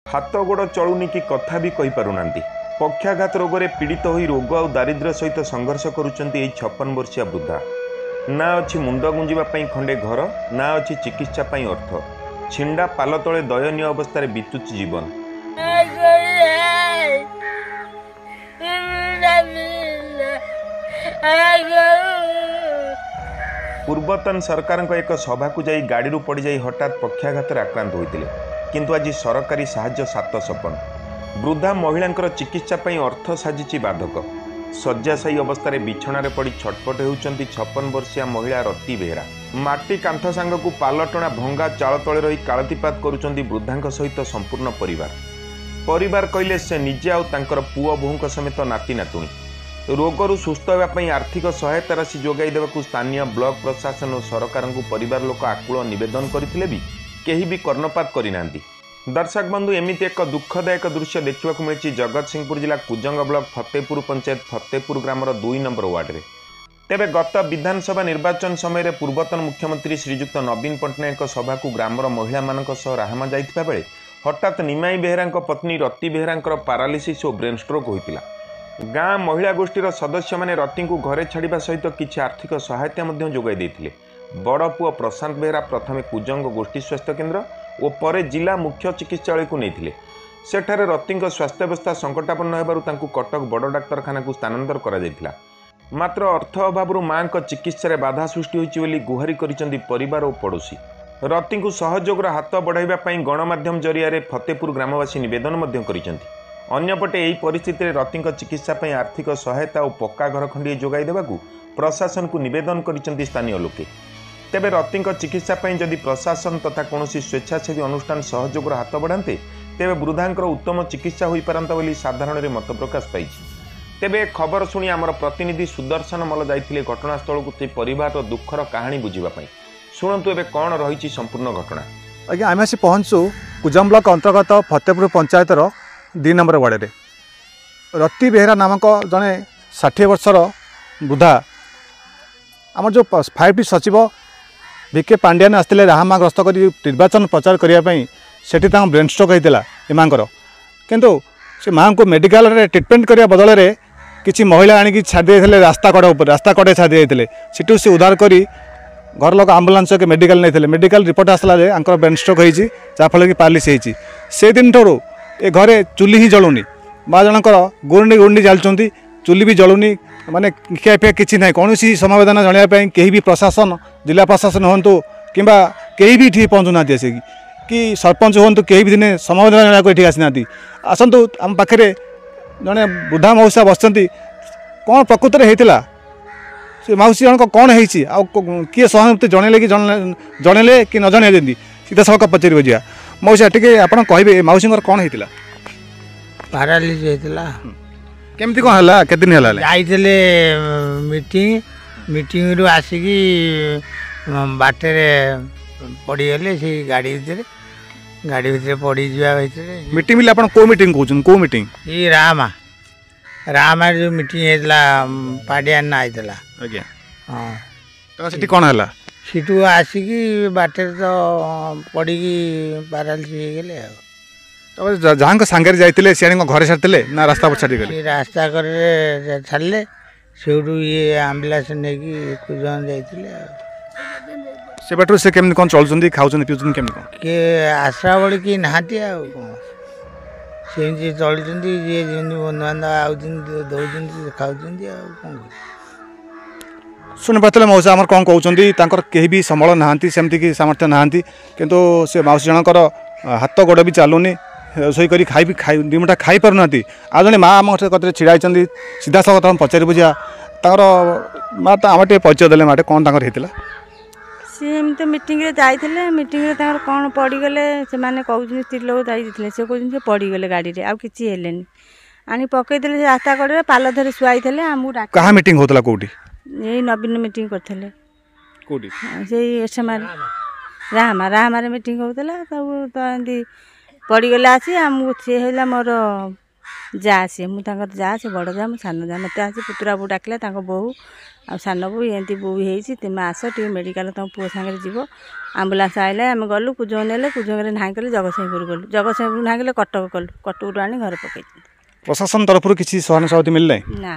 हाथ गोड़ चलुनी कि कथा भी कही पारुनांती। पक्षाघात रोग में पीड़ित हो रोग और दारिद्र्य सहित संघर्ष करुँच 56 वर्षीय वृद्धा। ना अच्छी मुंड गुंजापी खंडे घर, ना अच्छी चिकित्सा अर्थ। छिंडा पाल तले दयनीय अवस्था बीतुच जीवन। पूर्वतन सरकार एक सभा को जाई गाड़ी पड़ जाई हठात पक्षाघात आक्रांत होते, किंतु आज सरकारी साहाय्य सात सपन। वृद्धा महिला चिकित्सा अर्थ साजिची बाधक। शय्याशायी अवस्था बिछणारे पड़ी छटपट होउचंती 56 वर्षीय महिला रति बेहरा। माटी कांथ सांगकू पालटणा भंगा चाल तले रही कालतीपात करुचंती वृद्धांक सहित संपूर्ण परिवार कहले से निजे आउ तांकर पुओ बोहूंक समेत नाती नातुणी। रोगरू सुस्थ होगापी आर्थिक सहायता राशि जोगाई देवाकू स्थानीय ब्लॉक प्रशासन और सरकार को परिवार लोक आकुल निवेदन करथिले भी केही भी कर्णपात करिनांती। दर्शक बंधु, एमिति एक दुखदायक दृश्य देखा मिली जगतसिंहपुर जिला Kujang block Fatehpur panchayat Fatehpur grammar 2 number ward में। तेबे गत विधानसभा निर्वाचन समय पूर्वतन मुख्यमंत्री श्रीजुक्त नवीन पट्टनायक सभा को ग्रामर महिला मानक सह राहमा जाइथिबा बेले हठात निमाई बेहरा पत्नी रति बेहरा पारालिसिस और ब्रेन स्ट्रोक होता। गाँ महिला गोष्ठीर सदस्य मैंने रति को घरे छाड़ा सहित किसी आर्थिक सहायता जोगाई देथिले। बड़ पुओ प्रशांत बेहरा प्रथमे कुजंग गोष्ठी स्वास्थ्य केन्द्र और पर जिला मुख्य चिकित्सालय को नहीं। सेठारे रति स्वास्थ्यावस्था संकटापन्न होबारु तांकु कटक बड़ डाक्तरखाना को स्थानांतर करा जायतिला। मात्र अर्थ अभाव मां चिकित्सा बाधा सृष्टि होइछि बोली गुहारी करिसेंती परिवार और पड़ोशी। रति को सहयोगर हाथ बढ़ाइबा पई गणमाध्यम जरिया फतेहपुर ग्रामवासी निवेदन मध्य करिसेंती। अन्यपटे यही परिस्थिति में रति चिकित्सा पई आर्थिक सहायता और पक्का घर खंडे जोगाई देवाकू प्रशासन को निवेदन करिसेंती स्थानीय लोके। तेबे रति चिकित्सा जदि प्रशासन तथा कौन स्वेच्छासेवी अनुष्ठान सहयोगर हाथ बढ़ाते तेबे वृद्धांकर उत्तम चिकित्सा हो पारंता बोली साधारण मत प्रकाश पाई। तेबे खबर शुणी आमर प्रतिनिधि सुदर्शन मल जाइथिले घटनास्थल को परिवार दुखर कहानी बुझापी। शुणु एवं कौन रही संपूर्ण घटना। आज्ञा आम आसी पहुँचु कुजम ब्लॉक अंतर्गत फतेहपुर पंचायतर 2 नंबर वार्ड में। रति बेहरा नामक जड़े 60 वर्षर वृद्धा आम जो 5T सचिव VK पांड्यान आसते राहमा ग्रस्त कर निर्वाचन प्रचार करने से ब्रेन स्ट्रोक होता एमांकर, किंतु से माँ को मेडिकल रे ट्रिटमेंट करने बदल में किसी महिला आणिक छाड़ी रास्ता कड़े छाड़ी सीटू से उद्धार करी घर लोक आम्बुलांस के मेडिकल नहीं। मेडिकल रिपोर्ट आसला ब्रेन स्ट्रोक होती जहाँफल कि पारालिसिस होती। से दिन ठूँ ए घरे चुली ही जलुनी। माँ जनकर गुंडी गुंडी जालुंट चुली भी जलुनी, माने खियापिया किसी ना कौन समवेदना जनापी कहीं भी प्रशासन जिला प्रशासन हूँ कि कहीं भी ठीक पहुँचु ना आसिक कि सरपंच हूँ कहीं भी दिने समवेदना जनाक ये आसी ना आसतु आम पाखे जड़े वृद्धा मौसा बस कौन प्रकृत में होता से मौसी जनक कौन होती किए सहानुभूति जनइले कि जनइले कि न जनइले सीधा सड़क पचार जा मौसा टे आप कहे मौसी कौन होता पारालिसिस होता केमती कौन है के दिन है जाइले मीटिंग रु आसिकी बाटे पड़गले से गाड़ी भितर पड़ जा मीटिंग मिले आप को मीटिंग कहूँ को मीटिंग ये रामा जो मीटिंग होता पाडियान ना होता आज्ञा हाँ तो सीटी कौन है सीटू आसिकी बाटे तो पड़ी पारालिसिस होगले तो जहाँ सांगे जाते सी घरे छाड़ते ना रास्ता पर छाड़ी गले रास्ता करे छाड़े से ये आम्बुलांस नहीं कुजन जाते से बाटर से केमती कौन चलुँच खाऊँ पीछे केमती कौन किए आसरा बड़ी कि नहाती से चलुँच जी बंधुबांधव आउट दौरान खाऊँ कौन शुणी पारे मौसा आम कौन कहते कहीं भी संबल नहांती सेमती कि सामर्थ्य नहांती किंतु से मौसी जनकर हाथ गोड़ भी चलुनी रोसई कर खाई दुमुठा खाई पारना आ जड़े माँ आम कतरे छिड़ा सीधा सड़क तुम पचार बुझा तर माँ तो आम टे परिचय देले माटे कौन होता सी एमती मीटिंग रे जाइए मीटिंग रे कौन पड़गले से कहते स्त्री लोक जाइए से कहते से पड़गले गाड़ी में आउ कि आनी पकईदे रास्ता कड़े पाल धरी शुआई आमको कहाँ मीटिंग होता कौटी यही नवीन मीटिंग करते कौटी से एसएमआर राहमा मीटिंग होता तो एमती पड़गले आसी आमको सी है मोर जा सी मुझे जा से बड़ जा सान जा मत आज पुतुरा बो डाकिला बोहू आ सान बो एमती बो होती तुम आस टे मेडिकल तुम पुओ सागर जीव आम्बुलांस आइले आम गलु कुजंग ने कुजंग ना कले जगतसिंहपुर गलु जगतसिंहपुर ना कले कटक कलु कटक आनी घर पकई प्रशासन तरफ किसी सहानुभूति मिलना ना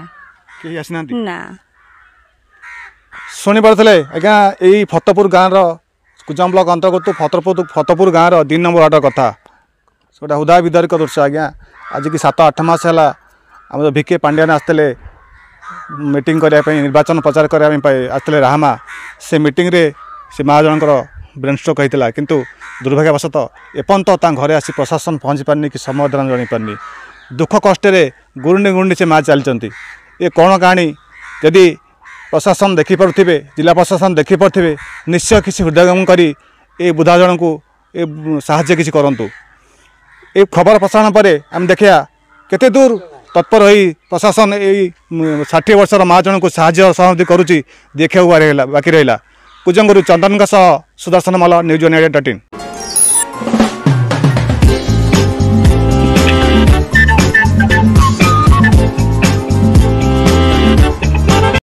कहीं आसीना ना शुणी पारे आज्ञा यही फतेहपुर गाँव कुजम ब्लक अंतर्गत फतेहपुर गाँव 3 नंबर वार्ड कथा गोटे हुदा विदारिक दृश्य आज्ञा आज की 7-8 मास है आम भिके पांड्यान आसते मीटिंग करने निर्वाचन प्रचार करने आसते राहमा से मीटिंग रे से माँ जनकर ब्रेन स्ट्रोक होता किंतु दुर्भाग्यवशतः एपर्यंत घरे आसी प्रशासन पहुँची पारनी कि समाधान जानी पारनी दुख कष्ट गुरुंडी गुरुंडी से माँ चलती ये कौन कहानी यदि प्रशासन देखिपे जिला प्रशासन देखिपे निश्चय किसी हृदयंगम करी ए बुधा जन को साहाय्य किसी करूँ ये खबर प्रसारण पर आम देखा केते दूर तत्पर हो प्रशासन यही 60 वर्षर माँ जन को साहाय्य सहमति करुच्ची देखा बाकी रहा कुजंगरू चंदन सुदर्शन मल न्यूज 18।